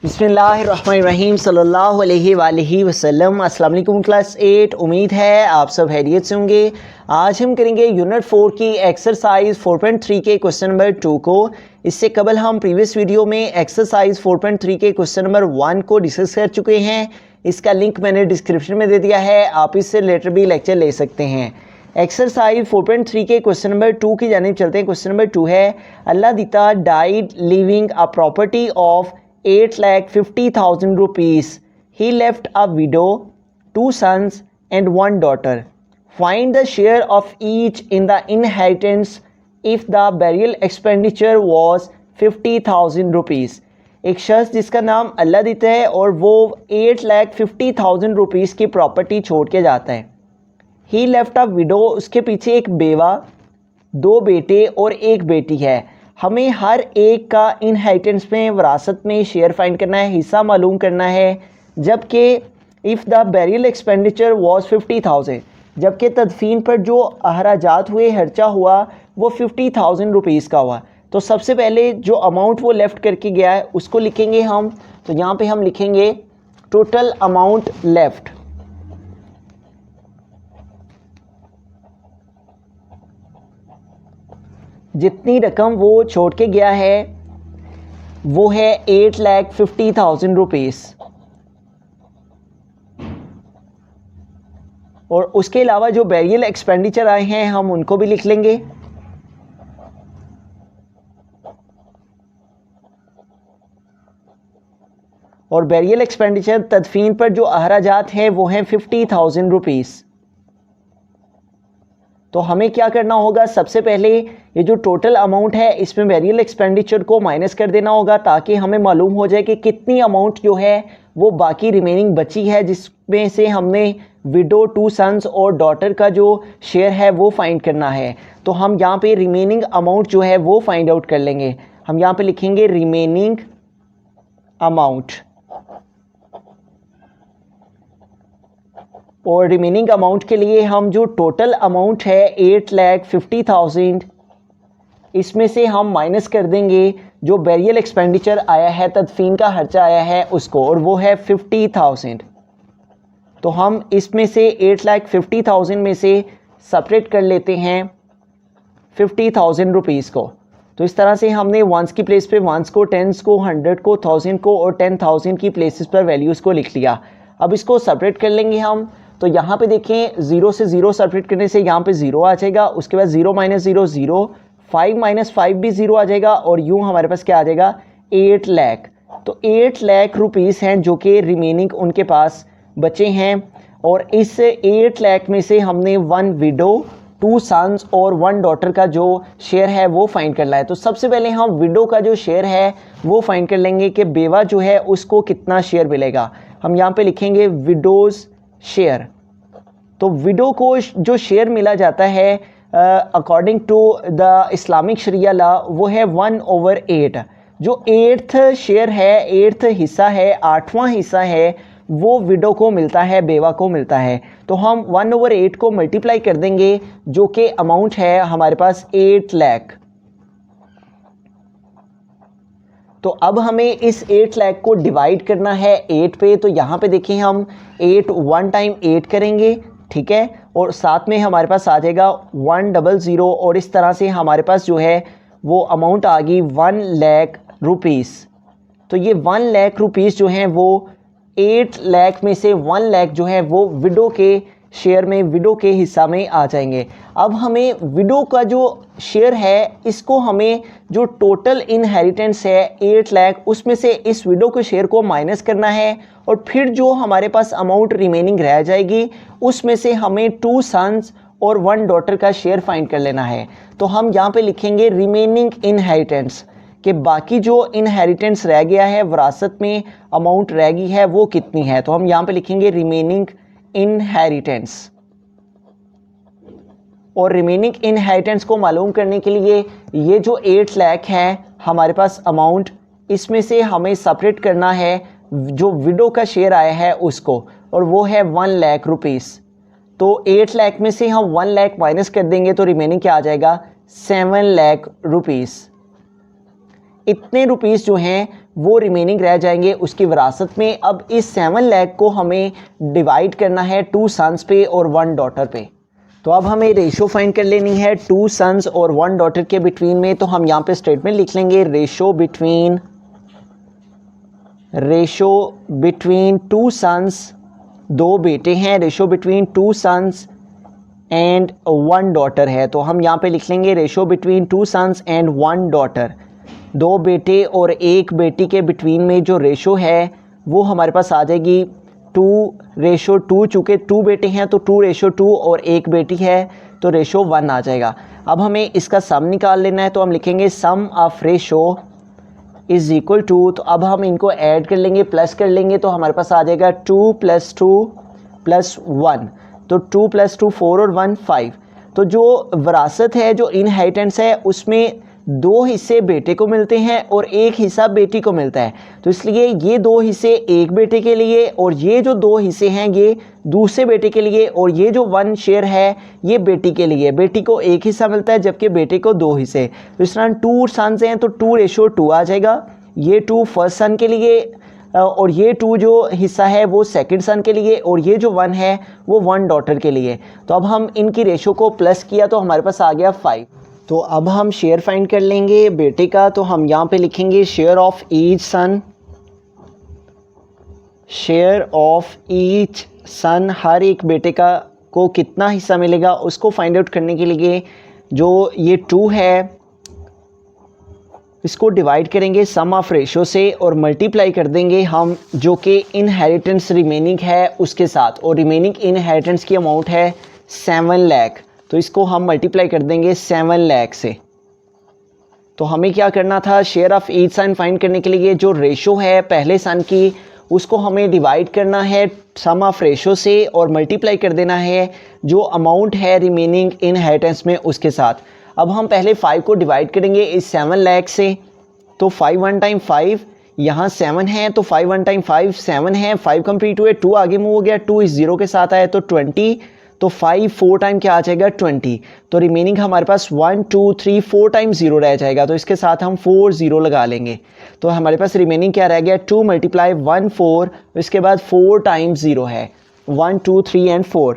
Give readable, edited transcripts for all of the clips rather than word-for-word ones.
बिस्मिल्लाहिर्रहमानिर्रहीम सल्लल्लाहु अलैहि वसल्लम। अस्सलाम वालेकुम क्लास 8। उम्मीद है आप सब खैरियत से होंगे। आज हम करेंगे यूनिट 4 की एक्सरसाइज 4.3 के क्वेश्चन नंबर 2 को। इससे कबल हम प्रीवियस वीडियो में एक्सरसाइज 4.3 के क्वेश्चन नंबर 1 को डिस्कस कर चुके हैं। इसका लिंक मैंने डिस्क्रिप्शन में दे दिया है, आप इससे रिलेटेड भी लेक्चर ले सकते हैं। एक्सरसाइज 4.3 के क्वेश्चन नंबर 2 की जानिब चलते हैं। क्वेश्चन नंबर 2 है, Allah Ditta died living a property of 8,50,000 rupees. He left a widow, 2 sons and 1 daughter. Find the share of each in the inheritance if the burial expenditure was 50,000 rupees. एक शख्स जिसका नाम अल्लाह दीता है और वो 8,50,000 रुपीज़ की प्रॉपर्टी छोड़ के जाता है। He left a widow, उसके पीछे एक बेवा, 2 बेटे और 1 बेटी है। हमें हर एक का इनहेरिटेंस में विरासत में शेयर फाइंड करना है, हिस्सा मालूम करना है। जबकि if the burial expenditure was 50,000, जबकि तदफीन पर जो अखराजात हुए, खर्चा हुआ, वो 50,000 रुपीज़ का हुआ। तो सबसे पहले जो अमाउंट वो लेफ़्ट करके गया है उसको लिखेंगे हम। तो यहाँ पे हम लिखेंगे टोटल अमाउंट लेफ़्ट। जितनी रकम वो छोड़ के गया है वो है 8,50,000 रुपीज़। और उसके अलावा जो बैरियल एक्सपेंडिचर आए हैं हम उनको भी लिख लेंगे। और बैरियल एक्सपेंडिचर तदफीन पर जो अखराजात हैं वो हैं 50,000 रुपीज़। तो हमें क्या करना होगा, सबसे पहले ये जो टोटल अमाउंट है इसमें बैरियल एक्सपेंडिचर को माइनस कर देना होगा ताकि हमें मालूम हो जाए कि कितनी अमाउंट जो है वो बाकी रिमेनिंग बची है, जिसमें से हमने विडो, 2 सन्स और डॉटर का जो शेयर है वो फाइंड करना है। तो हम यहाँ पे रिमेनिंग अमाउंट जो है वो फाइंड आउट कर लेंगे। हम यहाँ पे लिखेंगे रिमेनिंग अमाउंट। और रिमेनिंग अमाउंट के लिए हम जो टोटल अमाउंट है 8,50,000, इसमें से हम माइनस कर देंगे जो बैरियल एक्सपेंडिचर आया है, तदफीन का खर्चा आया है उसको, और वो है 50,000। तो हम इसमें से 8,50,000 में से सेपरेट कर लेते हैं 50,000 रुपीज़ को। तो इस तरह से हमने वंस की प्लेस पे वंस को, टेंस को, 100 को, 1000 को और 10,000 की प्लेसेस पर वैल्यूज़ को लिख लिया। अब इसको सेपरेट कर लेंगे हम। तो यहाँ पे देखें 0 से 0 सेपरेट करने से यहाँ पे 0 आ जाएगा, उसके बाद 0 - 0 0, 5 - 5 भी 0 आ जाएगा, और यूँ हमारे पास क्या आ जाएगा 8 लाख। तो 8 लाख रुपीज़ हैं जो कि रिमेनिंग उनके पास बचे हैं। और इस 8 लाख में से हमने 1 विडो, 2 सन्स और 1 डॉटर का जो शेयर है वो फाइंड करना है। तो सबसे पहले हम विडो का जो शेयर है वो फाइंड कर लेंगे कि बेवा जो है उसको कितना शेयर मिलेगा। हम यहाँ पे लिखेंगे विडोज़ शेयर। तो विडो को जो शेयर मिला जाता है according to the Islamic sharia law वो है 1/8। जो 8th शेयर है, 8th हिस्सा है, 8वां हिस्सा है, वो विडो को मिलता है, बेवा को मिलता है। तो हम 1/8 को मल्टीप्लाई कर देंगे जो कि अमाउंट है हमारे पास 8 लाख। तो अब हमें इस 8 लाख को डिवाइड करना है 8 पे। तो यहाँ पे देखिए हम 8 1 टाइम 8 करेंगे, ठीक है, और साथ में हमारे पास आ जाएगा 100, और इस तरह से हमारे पास जो है वो अमाउंट आ गई 1 लाख रुपीज़। तो ये 1 लाख रुपीज़ जो हैं वो 8 लाख में से 1 लाख जो है वो विडो के शेयर में, विडो के हिस्सा में आ जाएंगे। अब हमें विडो का जो शेयर है इसको हमें जो टोटल इनहेरिटेंस है 8 लाख, उसमें से इस विडो के शेयर को माइनस करना है, और फिर जो हमारे पास अमाउंट रिमेनिंग रह जाएगी उसमें से हमें 2 सन्स और 1 डॉटर का शेयर फाइंड कर लेना है। तो हम यहाँ पे लिखेंगे रिमेनिंग इनहेरिटेंस, कि बाकी जो इनहेरिटेंस रह गया है, विरासत में अमाउंट रह गई है वो कितनी है। तो हम यहाँ पे लिखेंगे रिमेनिंग इनहेरिटेंस। और रिमेनिंग इनहेरिटेंस को मालूम करने के लिए ये जो 8 लाख है हमारे पास अमाउंट, इसमें से हमें सेपरेट करना है जो विडो का शेयर आया है उसको, और वो है 1 लाख रुपीज़। तो 8 लाख में से हम 1 लाख माइनस कर देंगे तो रिमेनिंग क्या आ जाएगा 7 लाख रुपीज़। इतने रुपीस जो हैं वो रिमेनिंग रह जाएंगे उसकी विरासत में। अब इस 7 लाख को हमें डिवाइड करना है 2 सन्स पे और 1 डॉटर पे। तो अब हमें रेशो फाइंड कर लेनी है 2 सन्स और 1 डॉटर के बिटवीन में। तो हम यहाँ पे स्टेटमेंट लिख लेंगे रेशो बिटवीन 2 सन्स, 2 बेटे हैं, ratio between 2 sons and 1 daughter है। तो हम यहाँ पे लिख लेंगे ratio between 2 sons and 1 daughter, 2 बेटे और 1 बेटी के बिटवीन में जो रेशो है वो हमारे पास आ जाएगी 2:2। चूँकि 2 बेटे हैं तो 2:2 और 1 बेटी है तो रेशो 1 आ जाएगा। अब हमें इसका सम निकाल लेना है, तो हम लिखेंगे sum of ratio is equal to, तो अब हम इनको ऐड कर लेंगे, प्लस कर लेंगे, तो हमारे पास आ जाएगा 2 + 2 + 1। तो 2 + 2 4 और 1 5। तो जो विरासत है, जो इनहेरिटेंस है, उसमें 2 हिस्से बेटे को मिलते हैं और 1 हिस्सा बेटी को मिलता है। तो इसलिए ये 2 हिस्से एक बेटे के लिए और ये जो 2 हिस्से हैं ये दूसरे बेटे के लिए, और ये जो 1 शेयर है ये बेटी के लिए। बेटी को 1 हिस्सा मिलता है जबकि बेटे को 2 हिस्से। तो इस तरह 2 सन्स हैं तो 2:2 आ जाएगा। ये 2 फर्स्ट सन के लिए और ये 2 जो हिस्सा है वो सेकंड सन के लिए, और ये जो 1 है वो 1 डॉटर के लिए। तो अब हम इनकी रेशो को प्लस किया तो हमारे पास आ गया 5। तो अब हम शेयर फाइंड कर लेंगे बेटे का। तो हम यहाँ पे लिखेंगे शेयर ऑफ ईच सन, हर एक बेटे का को कितना हिस्सा मिलेगा उसको फाइंड आउट करने के लिए जो ये 2 है इसको डिवाइड करेंगे सम ऑफ रेशो से और मल्टीप्लाई कर देंगे हम जो कि इनहेरिटेंस रिमेनिंग है उसके साथ, और रिमेनिंग इनहेरिटेंस की अमाउंट है 7 लाख। तो इसको हम मल्टीप्लाई कर देंगे 7 लाख से। तो हमें क्या करना था, share of each son find करने के लिए जो रेशो है पहले सन की उसको हमें डिवाइड करना है सम ऑफ रेशो से और मल्टीप्लाई कर देना है जो अमाउंट है रिमेनिंग इनहेरिटेंस में उसके साथ। अब हम पहले 5 को डिवाइड करेंगे इस 7 लाख से। तो 5 1 टाइम 5, यहाँ 7 है तो 5 1 टाइम 5 7 है, 5 कंप्लीट हुए, 2 आगे मूव हो गया, 2 इस 0 के साथ आया तो 20। तो 5 4 टाइम क्या आ जाएगा 20। तो रिमेनिंग हमारे पास 1 2 3 4 टाइम 0 रह जाएगा। तो इसके साथ हम 4 0 लगा लेंगे। तो हमारे पास रिमेनिंग क्या रह गया 2 × 1 4, इसके बाद 4 टाइम 0 है 1 2 3 एंड 4।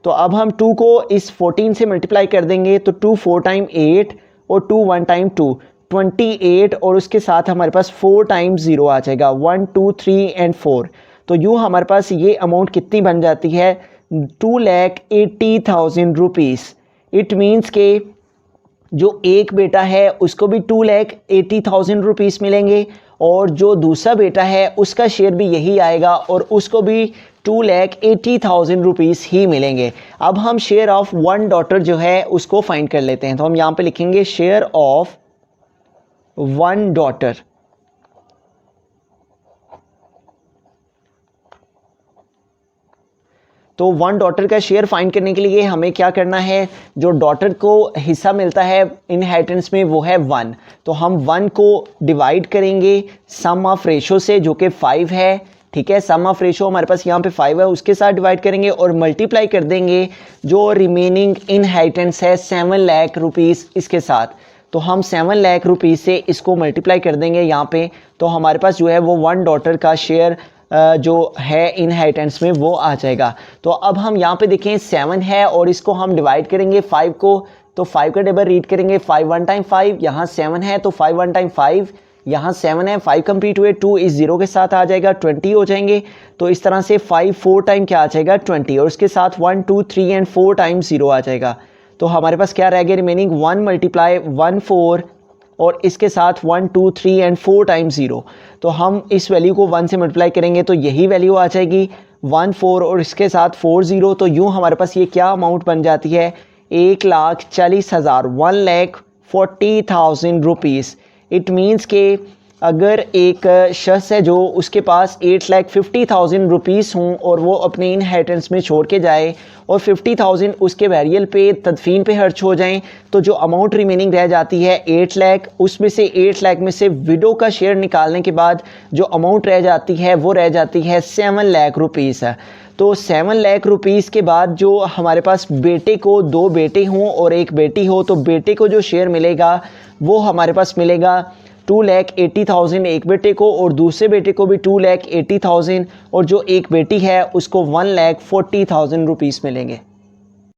तो अब हम 2 को इस 14 से मल्टीप्लाई कर देंगे तो 2 4 टाइम 8 और 2 1 टाइम 2 28, और उसके साथ हमारे पास 4 टाइम 0 आ जाएगा 1 2 3 एंड 4। तो यूँ हमारे पास ये अमाउंट कितनी बन जाती है 2,80,000 रुपीज़। इट मीन्स के जो एक बेटा है उसको भी 2,80,000 रुपीज़ मिलेंगे और जो दूसरा बेटा है उसका शेयर भी यही आएगा और उसको भी 2,80,000 रुपीज़ ही मिलेंगे। अब हम शेयर ऑफ 1 डॉटर जो है उसको फाइंड कर लेते हैं। तो हम यहाँ पे लिखेंगे शेयर ऑफ 1 डॉटर। तो 1 डॉटर का शेयर फाइंड करने के लिए हमें क्या करना है, जो डॉटर को हिस्सा मिलता है इनहेरिटेंस में वो है 1। तो हम 1 को डिवाइड करेंगे सम ऑफ रेशो से जो कि 5 है। ठीक है, सम ऑफ रेशो हमारे पास यहाँ पे 5 है, उसके साथ डिवाइड करेंगे और मल्टीप्लाई कर देंगे जो रिमेनिंग इनहेरिटेंस है 7 लाख रुपीज़ इसके साथ। तो हम 7 लाख रुपीज़ से इसको मल्टीप्लाई कर देंगे यहाँ पे। तो हमारे पास जो है वो 1 डॉटर का शेयर जो है इनहेरिटेंस में वो आ जाएगा। तो अब हम यहाँ पे देखें 7 है और इसको हम डिवाइड करेंगे 5 को। तो 5 का टेबल रीड करेंगे 5 1 टाइम 5, यहाँ 7 है तो 5 1 टाइम 5, यहाँ 7 है, 5 कंप्लीट हुए, 2 इस 0 के साथ आ जाएगा 20 हो जाएंगे। तो इस तरह से 5 4 टाइम क्या आ जाएगा 20, और उसके साथ 1 2 3 एंड 4 टाइम 0 आ जाएगा। तो हमारे पास क्या रह गया रिमेनिंग 1 × 1 4 और इसके साथ 1 2 3 एंड 4 टाइम 0। तो हम इस वैल्यू को 1 से मल्टीप्लाई करेंगे तो यही वैल्यू आ जाएगी 1 4 और इसके साथ 4 0। तो यूँ हमारे पास ये क्या अमाउंट बन जाती है 1,40,000 1,40,000 रुपीज़। इट मीन्स के अगर एक शख्स है जो उसके पास 8,50,000 रुपीज़ हों और वो अपने इनहेरिटेंस में छोड़ के जाए और 50,000 उसके वैरियल पे तदफीन पे खर्च हो जाएं, तो जो अमाउंट रिमेनिंग रह जाती है 8 लाख, उसमें से 8 लाख में से विडो का शेयर निकालने के बाद जो अमाउंट रह जाती है वो रह जाती है 7 लाख रुपीज़ है। तो 7 लाख रुपीज़ के बाद जो हमारे पास बेटे को 2 बेटे हों और 1 बेटी हो, तो बेटे को जो शेयर मिलेगा वो हमारे पास मिलेगा 2,80,000 एक बेटे को और दूसरे बेटे को भी 2,80,000 और जो एक बेटी है उसको 1,40,000 रुपीस मिलेंगे।